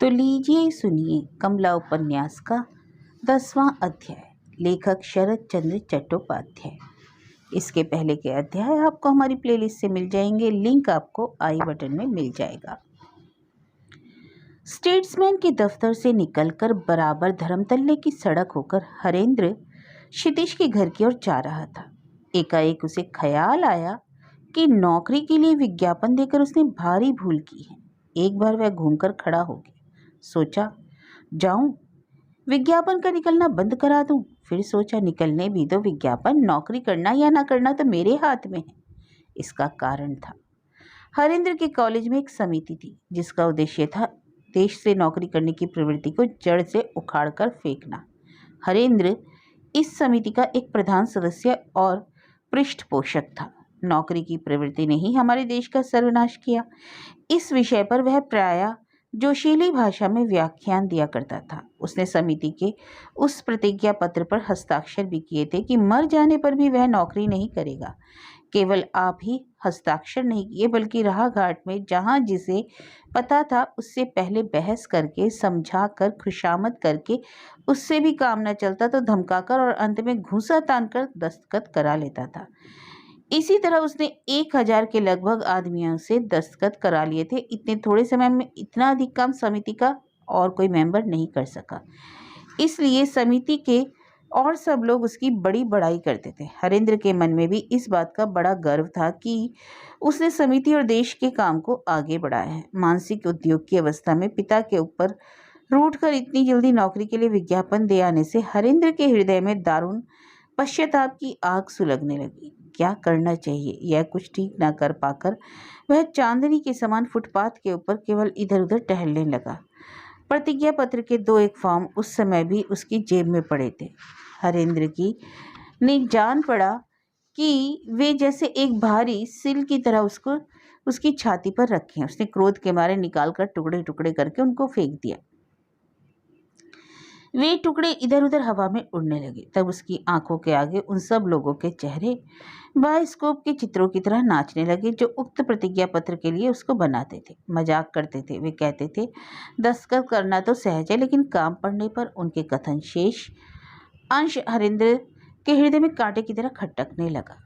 तो लीजिए सुनिए कमला उपन्यास का 10वां अध्याय, लेखक शरद चंद्र चट्टोपाध्याय। इसके पहले के अध्याय आपको हमारी प्लेलिस्ट से मिल जाएंगे, लिंक आपको आई बटन में मिल जाएगा। स्टेट्समैन के दफ्तर से निकलकर बराबर धर्मतल्ले की सड़क होकर हरेंद्र क्षितिज के घर की ओर जा रहा था। एकाएक उसे ख्याल आया कि नौकरी के लिए विज्ञापन देकर उसने भारी भूल की है। एक बार वह घूमकर खड़ा हो गया। सोचा, जाऊं विज्ञापन का निकलना बंद करा दूं। फिर सोचा, निकलने भी दो विज्ञापन, नौकरी करना या ना करना तो मेरे हाथ में है। इसका कारण था, हरेंद्र के कॉलेज में एक समिति थी जिसका उद्देश्य था देश से नौकरी करने की प्रवृत्ति को जड़ से उखाड़कर फेंकना। हरेंद्र इस समिति का एक प्रधान सदस्य और पृष्ठपोषक था। नौकरी की प्रवृत्ति ने ही हमारे देश का सर्वनाश किया। इस विषय पर वह प्रायः जोशीली भाषा में व्याख्यान दिया करता था। उसने समिति के उस प्रतिज्ञा पत्र पर हस्ताक्षर भी किए थे कि मर जाने पर भी वह नौकरी नहीं करेगा। केवल आप ही हस्ताक्षर नहीं किए, बल्कि राह घाट में जहां जिसे पता था उससे पहले बहस करके, समझा कर, खुशामद करके, उससे भी काम न चलता तो धमकाकर और अंत में घूंसा तानकर दस्तखत करा लेता था। इसी तरह उसने 1000 के लगभग आदमियों से दस्तखत करा लिए थे। इतने थोड़े समय में इतना अधिक काम समिति का और कोई मेंबर नहीं कर सका। इसलिए समिति के और सब लोग उसकी बड़ी बड़ाई करते थे। हरेंद्र के मन में भी इस बात का बड़ा गर्व था कि उसने समिति और देश के काम को आगे बढ़ाया है। मानसिक उद्योग की अवस्था में पिता के ऊपर रूठकर इतनी जल्दी नौकरी के लिए विज्ञापन दे आने से हरेंद्र के हृदय में दारुण पश्चाताप की आग सुलगने लगी। क्या करना चाहिए यह कुछ ठीक ना कर पाकर वह चांदनी के समान फुटपाथ के ऊपर केवल इधर उधर टहलने लगा। प्रतिज्ञा पत्र के 2-1 फॉर्म उस समय भी उसकी जेब में पड़े थे। हरेंद्र की ने जान पड़ा कि वे जैसे एक भारी सिल की तरह उसकी छाती पर रखे हैं। उसने क्रोध के मारे निकालकर टुकड़े टुकड़े करके उनको फेंक दिया। वे टुकड़े इधर उधर हवा में उड़ने लगे। तब उसकी आंखों के आगे उन सब लोगों के चेहरे बायोस्कोप के चित्रों की तरह नाचने लगे जो उक्त प्रतिज्ञा पत्र के लिए उसको बनाते थे, मजाक करते थे। वे कहते थे, दस्तखत करना तो सहज है, लेकिन काम पड़ने पर उनके कथन शेष अंश हरेंद्र के हृदय में कांटे की तरह खटकने लगा।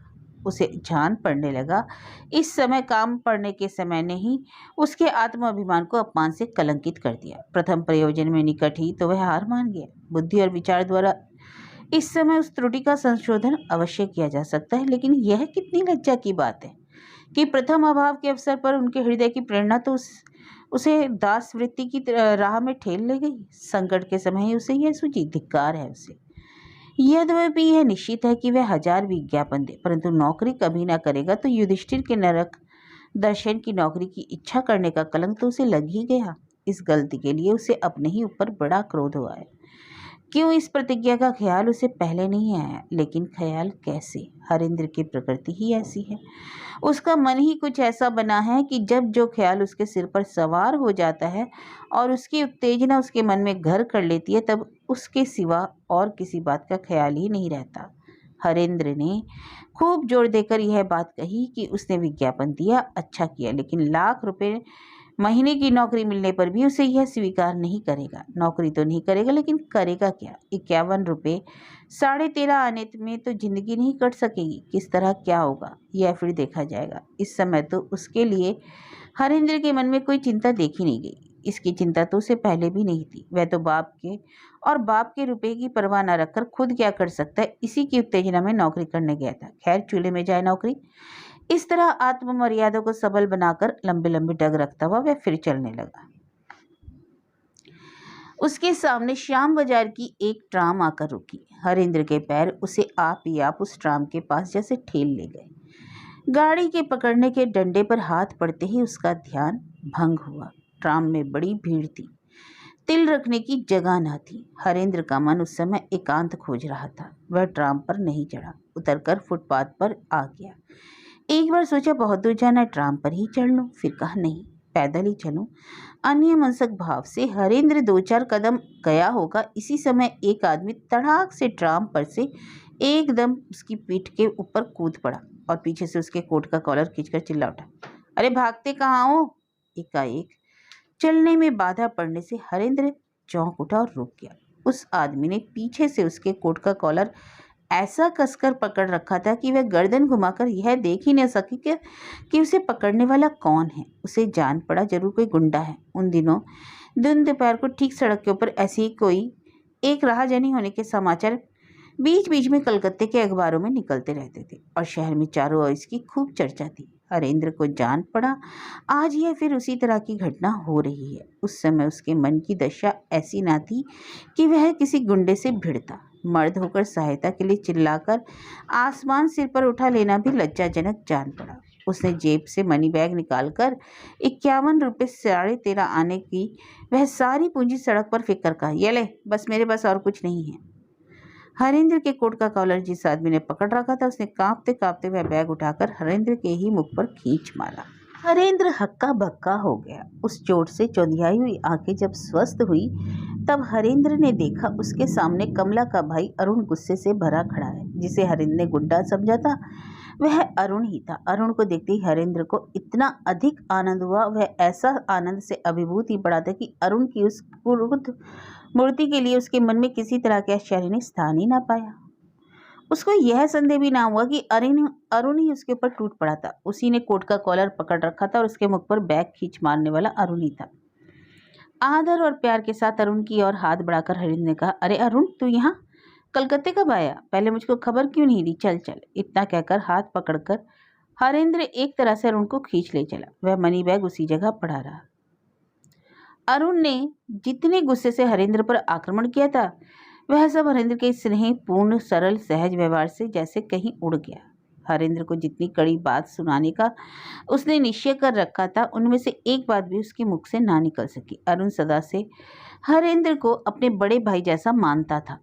उसे जान पड़ने लगा, इस समय काम पड़ने के समय ने ही उसके आत्माभिमान को अपमान से कलंकित कर दिया। प्रथम प्रयोजन में निकट ही तो वह हार मान गया। बुद्धि और विचार द्वारा इस समय उस त्रुटि का संशोधन अवश्य किया जा सकता है, लेकिन यह कितनी लज्जा की बात है कि प्रथम अभाव के अवसर पर उनके हृदय की प्रेरणा तो उसे दास वृत्ति की राह में ठेल ले गई। संकट के समय ही उसे यह सूझी, धिक्कार है उसे। यद्यपि यह निश्चित है कि वह 1000 विज्ञापन दे, परंतु नौकरी कभी ना करेगा तो युधिष्ठिर के नरक दर्शन की नौकरी की इच्छा करने का कलंक तो उसे लग ही गया। इस गलती के लिए उसे अपने ही ऊपर बड़ा क्रोध हुआ है। क्यों इस प्रतिज्ञा का ख्याल उसे पहले नहीं आया? लेकिन ख्याल कैसे? हरेंद्र की प्रकृति ही ऐसी है। उसका मन ही कुछ ऐसा बना है कि जब जो ख्याल उसके सिर पर सवार हो जाता है और उसकी उत्तेजना उसके मन में घर कर लेती है, तब उसके सिवा और किसी बात का ख्याल ही नहीं रहता। हरेंद्र ने खूब जोर देकर यह बात कही कि उसने विज्ञापन दिया, अच्छा किया, लेकिन लाख रुपए महीने की नौकरी मिलने पर भी उसे यह स्वीकार नहीं करेगा। नौकरी तो नहीं करेगा, लेकिन करेगा क्या? 51 रुपये 13.5 आने में तो जिंदगी नहीं कट सकेगी। किस तरह क्या होगा यह फिर देखा जाएगा। इस समय तो उसके लिए हरेंद्र के मन में कोई चिंता देखी नहीं गई। इसकी चिंता तो उसे पहले भी नहीं थी। वह तो बाप के रुपए की परवाह न रखकर खुद क्या कर सकता है, इसी की उत्तेजना में नौकरी करने गया था। खैर, चूल्हे में जाए नौकरी। इस तरह आत्ममर्यादा को सबल बनाकर लंबे लंबे डग रखता हुआ वह फिर चलने लगा। उसके सामने श्याम बाजार की एक ट्राम आकर रुकी। हरेंद्र के पैर उसे आप ही आप उस ट्राम के पास जैसे ठेल ले गए। गाड़ी के पकड़ने के डंडे पर हाथ पड़ते ही उसका ध्यान भंग हुआ। ट्राम में बड़ी भीड़ थी, तिल रखने की जगह न थी। हरेंद्र का मन उस समय एकांत खोज रहा था। वह ट्राम पर नहीं चढ़ा, उतरकर फुटपाथ पर आ गया। एक बार सोचा, बहुत दूर जाना, ट्राम पर ही चढ़ लूं। फिर कहा, नहीं, पैदल ही चलूं। अन्य मनसक भाव से हरेंद्र 2-4 कदम गया होगा। इसी समय एक आदमी तड़ाक से ट्राम पर से एकदम उसकी पीठ के ऊपर कूद पड़ा और पीछे से उसके कोट का कॉलर खींचकर चिल्ला उठा, अरे भागते कहाँ हो? एकाएक चलने में बाधा पड़ने से हरेंद्र चौंक उठा और रुक गया। उस आदमी ने पीछे से उसके कोट का कॉलर ऐसा कसकर पकड़ रखा था कि वह गर्दन घुमाकर यह देख ही न सकी कि उसे पकड़ने वाला कौन है। उसे जान पड़ा जरूर कोई गुंडा है। उन दिनों दिन दोपहर को ठीक सड़क के ऊपर ऐसी ही कोई एक राहजनी होने के समाचार बीच बीच में कलकत्ते के अखबारों में निकलते रहते थे और शहर में चारों ओर इसकी खूब चर्चा थी। हरेंद्र को जान पड़ा आज यह फिर उसी तरह की घटना हो रही है। उस समय उसके मन की दशा ऐसी ना थी कि वह किसी गुंडे से भिड़ता। मर्द होकर सहायता के लिए चिल्लाकर आसमान सिर पर उठा लेना भी लज्जाजनक जान पड़ा। उसने जेब से मनी बैग निकालकर 51 रुपये 13.5 आने की वह सारी पूंजी सड़क पर फेंक कर कहा, ये ले, बस मेरे पास और कुछ नहीं है। हरेंद्र के कोट का कॉलर जिस आदमी ने पकड़ रखा था उसने कांपते कांपते वह बैग उठाकर हरेंद्र के ही मुख पर खींच मारा। हरेंद्र हक्का बक्का हो गया। उस चोट से चौंधियाई हुई आंखें जब स्वस्थ हुई तब हरेंद्र ने देखा उसके सामने कमला का भाई अरुण गुस्से से भरा खड़ा है। जिसे हरेंद्र ने गुंडा समझा था वह अरुण ही था। अरुण को देखते ही हरेंद्र को इतना अधिक आनंद हुआ, वह ऐसा आनंद से अभिभूत ही पड़ा था कि अरुण की उस क्रूर मूर्ति के लिए उसके मन में किसी तरह के आश्चर्य ने स्थान ही ना पाया। उसको यह संदेह भी ना हुआ कि अरुण ही उसके ऊपर टूट पड़ा था। उसी ने कोट का कॉलर पकड़ रखा था और उसके मुख पर बैग खींच मारने वाला अरुण ही था। आदर और प्यार के साथ अरुण की ओर हाथ बढ़ाकर हरिंद्र ने कहा, अरे अरुण, तू यहाँ कलकत्ते कब आया? पहले मुझको खबर क्यों नहीं दी? चल चल। इतना कहकर हाथ पकड़कर हरेंद्र एक तरह से अरुण को खींच ले चला। वह मनी बैग उसी जगह पड़ा रहा। अरुण ने जितने गुस्से से हरेंद्र पर आक्रमण किया था वह सब हरेंद्र के स्नेह पूर्ण सरल सहज व्यवहार से जैसे कहीं उड़ गया। हरेंद्र को जितनी कड़ी बात सुनाने का उसने निश्चय कर रखा था उनमें से एक बात भी उसके मुख से ना निकल सकी। अरुण सदा से हरेंद्र को अपने बड़े भाई जैसा मानता था।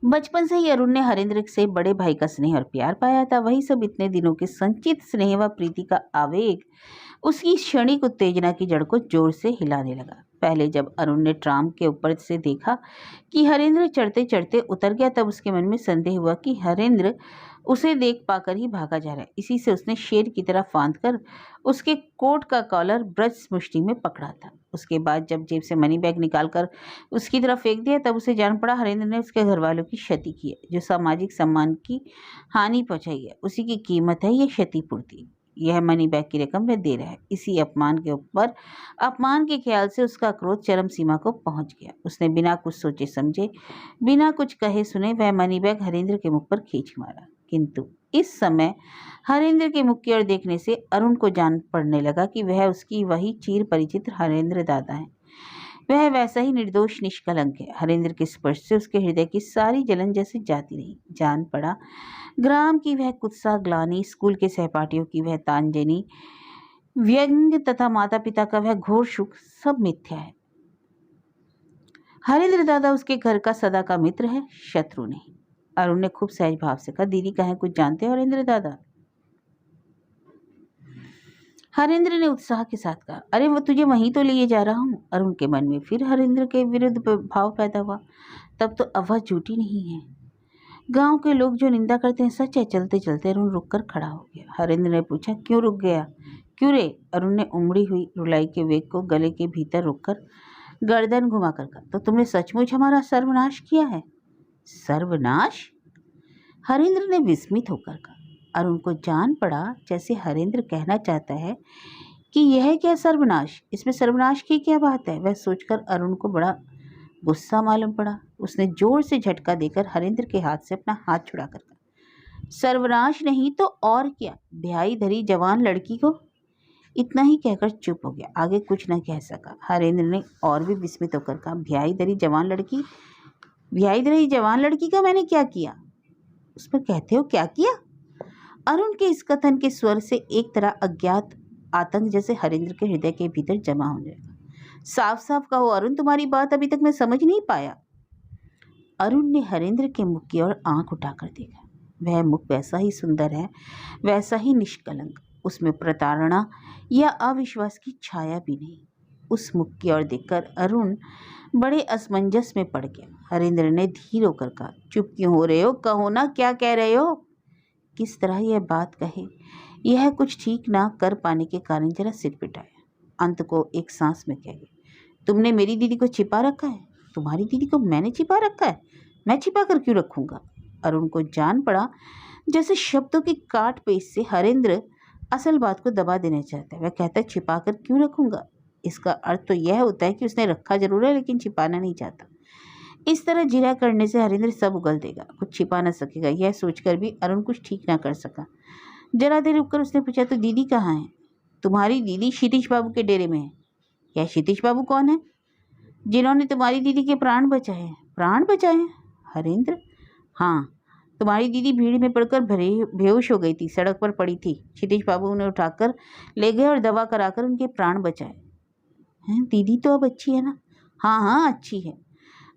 बचपन से ही अरुण ने हरेंद्र से बड़े भाई का स्नेह और प्यार पाया था। वही सब इतने दिनों के संचित स्नेह व प्रीति का आवेग उसकी क्षणिक उत्तेजना की जड़ को जोर से हिलाने लगा। पहले जब अरुण ने ट्राम के ऊपर से देखा कि हरेंद्र चढ़ते चढ़ते उतर गया तब उसके मन में संदेह हुआ कि हरेंद्र उसे देख पाकर ही भागा जा रहा है। इसी से उसने शेर की तरह फांद कर उसके कोट का कॉलर ब्रज मुष्टि में पकड़ा था। उसके बाद जब जेब से मनी बैग निकालकर उसकी तरफ फेंक दिया तब उसे जान पड़ा हरेंद्र ने उसके घर वालों की क्षति की है, जो सामाजिक सम्मान की हानि पहुंचाई है। उसी की कीमत है ये क्षतिपूर्ति। यह मनी बैग की रकम वह दे रहा है। इसी अपमान के ऊपर अपमान के ख्याल से उसका क्रोध चरम सीमा को पहुंच गया। उसने बिना कुछ सोचे समझे, बिना कुछ कहे सुने वह मनी बैग हरेंद्र के मुख पर खींच मारा। किंतु इस समय हरेंद्र के मुख की ओर देखने से अरुण को जान पड़ने लगा कि वह उसकी वही चिर परिचित हरेंद्र दादा है। वह वैसा ही निर्दोष निष्कलंक है। हरेंद्र के स्पर्श से उसके हृदय की सारी जलन जैसे जाती रही। जान पड़ा ग्राम की वह कुत्सा ग्लानि, स्कूल के सहपाठियों की वह तांजनी, व्यंग तथा माता पिता का वह घोर सुख सब मिथ्या है। हरेंद्र दादा उसके घर का सदा का मित्र है, शत्रु नहीं। अरुण ने खूब सहज भाव से कहा, दीदी कहें कुछ जानते हो हरेंद्र दादा? हरेंद्र ने उत्साह के साथ कहा, अरे वो तुझे वहीं तो लिए जा रहा हूँ। अरुण के मन में फिर हरेंद्र के विरुद्ध भाव पैदा हुआ। तब तो आवाज झूठी नहीं है। गांव के लोग जो निंदा करते हैं सच है। चलते चलते अरुण रुककर खड़ा हो गया। हरेंद्र ने पूछा, क्यों रुक गया? क्यों रे? अरुण ने उमड़ी हुई रुलाई के वेग को गले के भीतर रुककर गर्दन घुमाकर कहा, तो तुमने सचमुच हमारा सर्वनाश किया है? सर्वनाश? हरेंद्र ने विस्मित होकर कहा। अरुण को जान पड़ा जैसे हरेंद्र कहना चाहता है कि यह क्या सर्वनाश, इसमें सर्वनाश की क्या बात है। वह सोचकर अरुण को बड़ा गुस्सा मालूम पड़ा। उसने जोर से झटका देकर हरेंद्र के हाथ से अपना हाथ छुड़ाकर कहा, सर्वनाश नहीं तो और क्या, ब्याही धरी जवान लड़की को। इतना ही कहकर चुप हो गया, आगे कुछ न कह सका। हरेंद्र ने और भी विस्मित होकर कहा, ब्याही धरी जवान लड़की? ब्याही धरी जवान लड़की का मैंने क्या किया? उस पर कहते हो क्या किया? अरुण के इस कथन के स्वर से एक तरह अज्ञात आतंक जैसे हरेंद्र के हृदय के भीतर जमा होने लगा। साफ साफ कहो अरुण, तुम्हारी बात अभी तक मैं समझ नहीं पाया। अरुण ने हरेंद्र के मुख की ओर आंख उठाकर देखा। वह मुख वैसा ही सुंदर है, वैसा ही निष्कलंक। उसमें प्रताड़ना या अविश्वास की छाया भी नहीं। उस मुख की ओर देखकर अरुण बड़े असमंजस में पड़ गया। हरेंद्र ने धीर होकर कहा, चुप क्यों हो रहे हो? कहो ना, क्या कह रहे हो? किस तरह यह बात कहे, यह कुछ ठीक ना कर पाने के कारण जरा सिर पिटाया। अंत को एक सांस में कह गई, तुमने मेरी दीदी को छिपा रखा है? तुम्हारी दीदी को मैंने छिपा रखा है? मैं छिपा कर क्यों रखूंगा? अरुण को जान पड़ा जैसे शब्दों की काट पेच से हरेंद्र असल बात को दबा देना चाहता है। वह कहता है, छिपा कर क्यों रखूंगा? इसका अर्थ तो यह होता है कि उसने रखा जरूर है लेकिन छिपाना नहीं चाहता। इस तरह जिरा करने से हरेंद्र सब उगल देगा, कुछ छिपा ना सकेगा। यह सोचकर भी अरुण कुछ ठीक ना कर सका। जरा देर रुककर उसने पूछा, तो दीदी कहाँ है? तुम्हारी दीदी क्षितिज बाबू के डेरे में है। यह क्षितिज बाबू कौन है? जिन्होंने तुम्हारी दीदी के प्राण बचाए हैं। प्राण बचाए हैं? हरेंद्र, हाँ, तुम्हारी दीदी भीड़ में पड़कर बेहोश हो गई थी, सड़क पर पड़ी थी। क्षितिज बाबू उन्हें उठाकर ले गए और दवा कराकर उनके प्राण बचाए हैं। दीदी तो अब अच्छी है ना? हाँ हाँ, अच्छी है।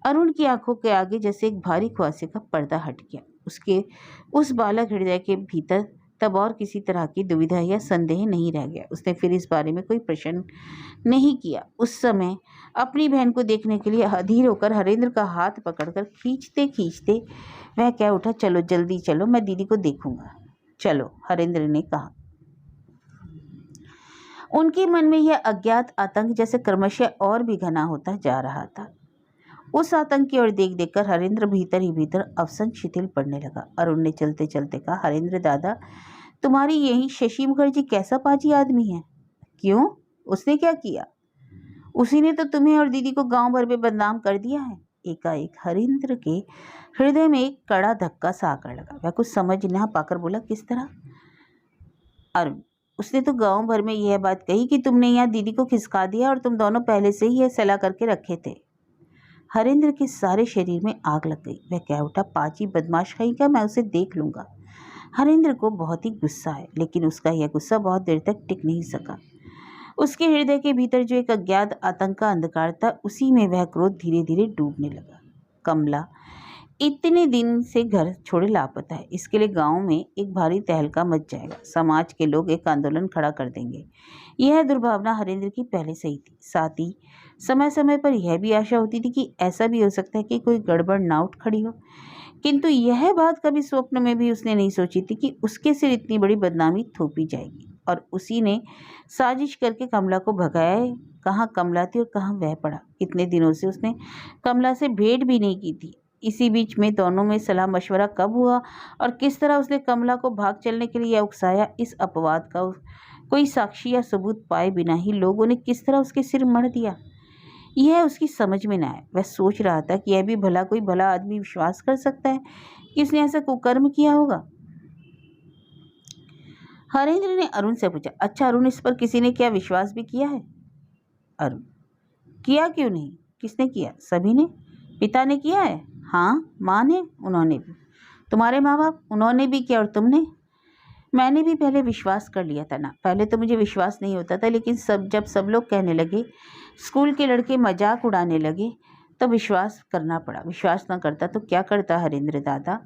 अरुण की आंखों के आगे जैसे एक भारी खुआसे का पर्दा हट गया। उसके उस बालक हृदय के भीतर तब और किसी तरह की दुविधा या संदेह नहीं रह गया। उसने फिर इस बारे में कोई प्रश्न नहीं किया। उस समय अपनी बहन को देखने के लिए अधीर होकर हरेंद्र का हाथ पकड़कर खींचते खींचते वह कह उठा, चलो जल्दी चलो, मैं दीदी को देखूंगा। चलो, हरेंद्र ने कहा। उनके मन में यह अज्ञात आतंक जैसे क्रमशः और भी घना होता जा रहा था। उस आतंक की ओर देख देखकर हरेंद्र भीतर ही भीतर अवसन शिथिल पड़ने लगा। अरुण ने चलते चलते कहा, हरेंद्र दादा, तुम्हारी यही शशि मुखर्जी कैसा पाजी आदमी है? क्यों, उसने क्या किया? उसी ने तो तुम्हें और दीदी को गांव भर में बदनाम कर दिया है। एकाएक हरेंद्र के हृदय में एक कड़ा धक्का सा आकर लगा। वह कुछ समझ ना पाकर बोला, किस तरह? अरुण, उसने तो गांव भर में यह बात कही कि तुमने यहाँ दीदी को खिसका दिया और तुम दोनों पहले से ही यह सलाह करके रखे थे। हरेंद्र के सारे शरीर में आग लग गई। वह कह उठा, पाची बदमाश कहीं का, मैं उसे देख लूंगा। हरेंद्र को बहुत ही गुस्सा है, लेकिन उसका यह गुस्सा बहुत देर तक टिक नहीं सका। उसके हृदय के भीतर जो एक अज्ञात आतंक का अंधकार था, उसी में वह क्रोध धीरे धीरे डूबने लगा। कमला इतने दिन से घर छोड़े लापता है, इसके लिए गांव में एक भारी तहलका मच जाएगा। समाज के लोग एक आंदोलन खड़ा कर देंगे। यह दुर्भावना हरेंद्र की पहले से ही थी। साथ ही समय समय पर यह भी आशा होती थी कि ऐसा भी हो सकता है कि कोई गड़बड़ ना उठ खड़ी हो, किंतु यह बात कभी स्वप्न में भी उसने नहीं सोची थी कि उसके सिर इतनी बड़ी बदनामी थोपी जाएगी और उसी ने साजिश करके कमला को भगाया है। कहाँ कमला थी और कहाँ वह पड़ा। इतने दिनों से उसने कमला से भेंट भी नहीं की थी। इसी बीच में दोनों में सलाह मशवरा कब हुआ और किस तरह उसने कमला को भाग चलने के लिए उकसाया, इस अपवाद का कोई साक्षी या सबूत पाए बिना ही लोगों ने किस तरह उसके सिर मढ़ दिया, यह उसकी समझ में न आया। वह सोच रहा था कि यह भी भला कोई भला आदमी विश्वास कर सकता है कि उसने ऐसा कुकर्म किया होगा। हरेंद्र ने अरुण से पूछा, अच्छा अरुण, इस पर किसी ने क्या विश्वास भी किया है? अरुण, किया क्यों नहीं, किसने किया? सभी ने। पिता ने किया है? हाँ, माँ ने, उन्होंने भी। तुम्हारे माँ बाप? उन्होंने भी किया। और तुमने? मैंने भी पहले विश्वास कर लिया था ना। पहले तो मुझे विश्वास नहीं होता था, लेकिन जब सब लोग कहने लगे, स्कूल के लड़के मजाक उड़ाने लगे, तो विश्वास करना पड़ा। विश्वास न करता तो क्या करता हरेंद्र दादा?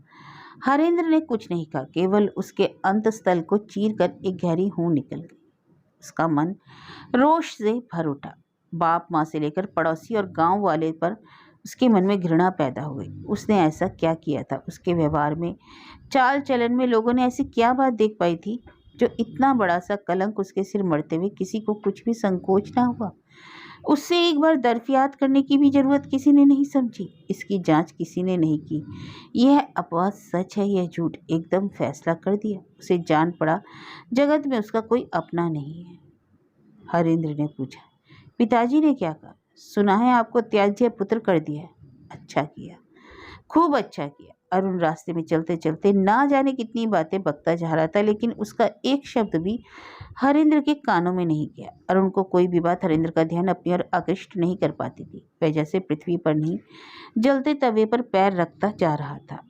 हरेंद्र ने कुछ नहीं कहा, केवल उसके अंतस्थल को चीरकर एक गहरी हूं निकल गई। उसका मन रोष से भर उठा। बाप माँ से लेकर पड़ोसी और गांव वाले पर उसके मन में घृणा पैदा हो गई। उसने ऐसा क्या किया था? उसके व्यवहार में, चाल चलन में लोगों ने ऐसी क्या बात देख पाई थी जो इतना बड़ा सा कलंक उसके सिर मरते हुए किसी को कुछ भी संकोच ना हुआ? उससे एक बार दरफियात करने की भी जरूरत किसी ने नहीं समझी। इसकी जांच किसी ने नहीं की। यह अपवाद सच है, यह झूठ, एकदम फैसला कर दिया। उसे जान पड़ा जगत में उसका कोई अपना नहीं है। हरेंद्र ने पूछा, पिताजी ने क्या कहा? सुना है आपको त्याज्य पुत्र कर दिया है। अच्छा किया, खूब अच्छा किया। अरुण रास्ते में चलते चलते ना जाने कितनी बातें बकता जा रहा था, लेकिन उसका एक शब्द भी हरेंद्र के कानों में नहीं गया। अरुण को कोई भी बात हरेंद्र का ध्यान अपनी ओर आकृष्ट नहीं कर पाती थी। वह जैसे पृथ्वी पर नहीं, जलते तवे पर पैर रखता जा रहा था।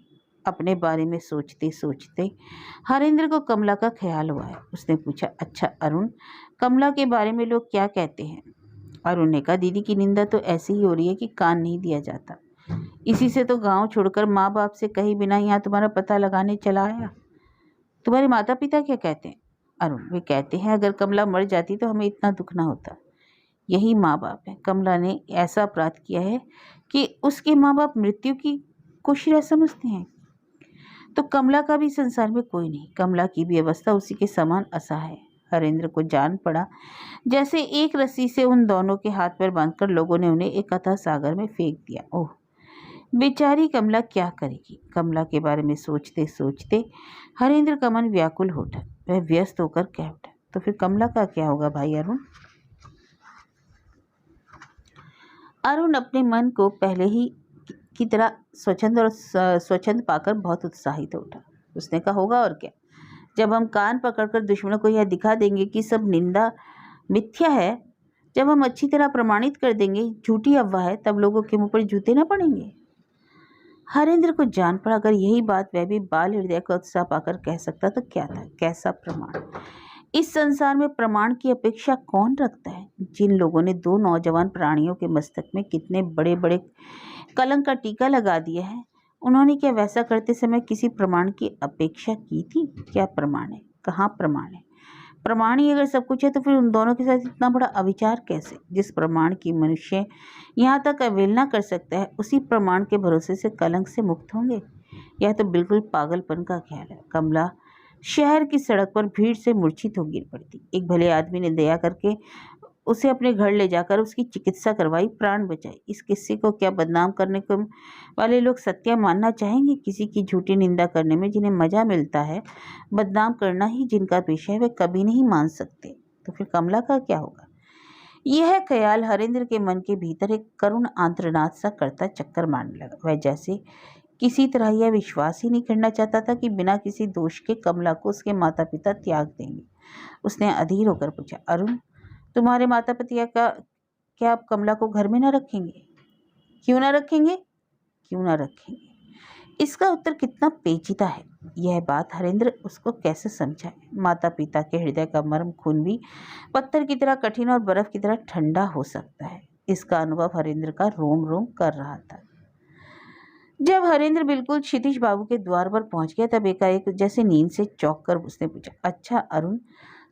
अपने बारे में सोचते सोचते हरेंद्र को कमला का ख्याल हुआ है। उसने पूछा, अच्छा अरुण, कमला के बारे में लोग क्या कहते हैं? अरुण ने कहा, दीदी की निंदा तो ऐसी ही हो रही है कि कान नहीं दिया जाता। इसी से तो गांव छोड़कर माँ बाप से कहीं बिना यहाँ तुम्हारा पता लगाने चला आया। तुम्हारे माता पिता क्या कहते हैं? अरुण, वे कहते हैं अगर कमला मर जाती तो हमें इतना दुख ना होता। यही माँ बाप है। कमला ने ऐसा अपराध किया है कि उसके माँ बाप मृत्यु की कुशरा समझते हैं। तो कमला का भी संसार में कोई नहीं। कमला की भी अवस्था उसी के समान असहाय है। हरेंद्र को जान पड़ा जैसे एक रस्सी से उन दोनों के हाथ पैर बांधकर लोगों ने उन्हें एक अथाह सागर में फेंक दिया। ओह, बेचारी कमला क्या करेगी? कमला के बारे में सोचते सोचते हरेंद्र का मन व्याकुल हो उठा। वह व्यस्त होकर कह उठा, तो फिर कमला का क्या होगा भाई अरुण? अरुण अपने मन को पहले ही की तरह स्वच्छंद पाकर बहुत उत्साहित हो उठा। उसने कहा, होगा और क्या, जब हम कान पकड़कर दुश्मनों को यह दिखा देंगे कि सब निंदा मिथ्या है, जब हम अच्छी तरह प्रमाणित कर देंगे झूठी अफवाह है, तब लोगों के मुंह पर जूते ना पड़ेंगे। हरेंद्र को जान पड़ा अगर यही बात वह भी बाल हृदय का उत्साह पाकर कह सकता तो क्या था? कैसा प्रमाण? इस संसार में प्रमाण की अपेक्षा कौन रखता है? जिन लोगों ने दो नौजवान प्राणियों के मस्तक में कितने बड़े बड़े कलंक का टीका लगा दिया है, उन्होंने क्या वैसा करते समय किसी प्रमाण की अपेक्षा की थी? क्या प्रमाण है? कहाँ प्रमाण है? प्रमाण ही अगर सब कुछ है तो फिर उन दोनों के साथ इतना बड़ा अविचार कैसे? जिस प्रमाण की मनुष्य यहाँ तक अवहेलना कर सकता है, उसी प्रमाण के भरोसे से कलंक से मुक्त होंगे? यह तो बिल्कुल पागलपन का ख्याल है। कमला शहर की सड़क पर भीड़ से मूर्छित हो गिर पड़ी थी। एक भले आदमी ने दया करके उसे अपने घर ले जाकर उसकी चिकित्सा करवाई, प्राण बचाई। इस किस्से को क्या बदनाम करने को वाले लोग सत्य मानना चाहेंगे? किसी की झूठी निंदा करने में जिन्हें मजा मिलता है, बदनाम करना ही जिनका पेशा है, वे कभी नहीं मान सकते। तो फिर कमला का क्या होगा? यह ख्याल हरेंद्र के मन के भीतर एक करुण आंत्रनाद सा करता चक्कर मारने लगा। वह जैसे किसी तरह यह विश्वास ही नहीं करना चाहता था कि बिना किसी दोष के कमला को उसके माता पिता त्याग देंगे। उसने अधीर होकर पूछा, अरुण, तुम्हारे माता पिता का क्या आप कमला को घर में ना रखेंगे? क्यों ना रखेंगे? क्यों ना रखेंगे? इसका उत्तर कितना पेचीदा है। यह बात हरेंद्र उसको कैसे समझाए? माता पिता के हृदय का मर्म खून भी पत्थर की तरह कठिन और बर्फ की तरह ठंडा हो सकता है। इसका अनुभव हरेंद्र का रोम रोम कर रहा था। जब हरेंद्र बिल्कुल क्षितिज बाबू के द्वार पर पहुंच गया, तब एकाएक जैसे नींद से चौंक कर उसने पूछा, अच्छा अरुण,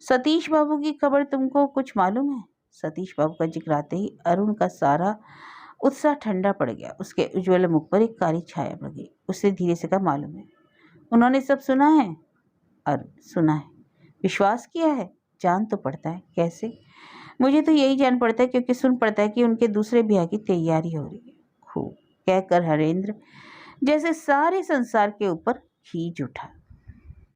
सतीश बाबू की खबर तुमको कुछ मालूम है? सतीश बाबू का जिक्र आते ही अरुण का सारा उत्साह ठंडा पड़ गया। उसके उज्ज्वल मुख पर एक काली छाया पड़ गई। उसने धीरे से कहा, मालूम है, उन्होंने सब सुना है? अरुण, सुना है, विश्वास किया है, जान तो पड़ता है। कैसे? मुझे तो यही जान पड़ता है क्योंकि सुन पड़ता है कि उनके दूसरे ब्याह की तैयारी हो रही है। खूब कहकर हरेंद्र जैसे सारे संसार के ऊपर खींच उठा।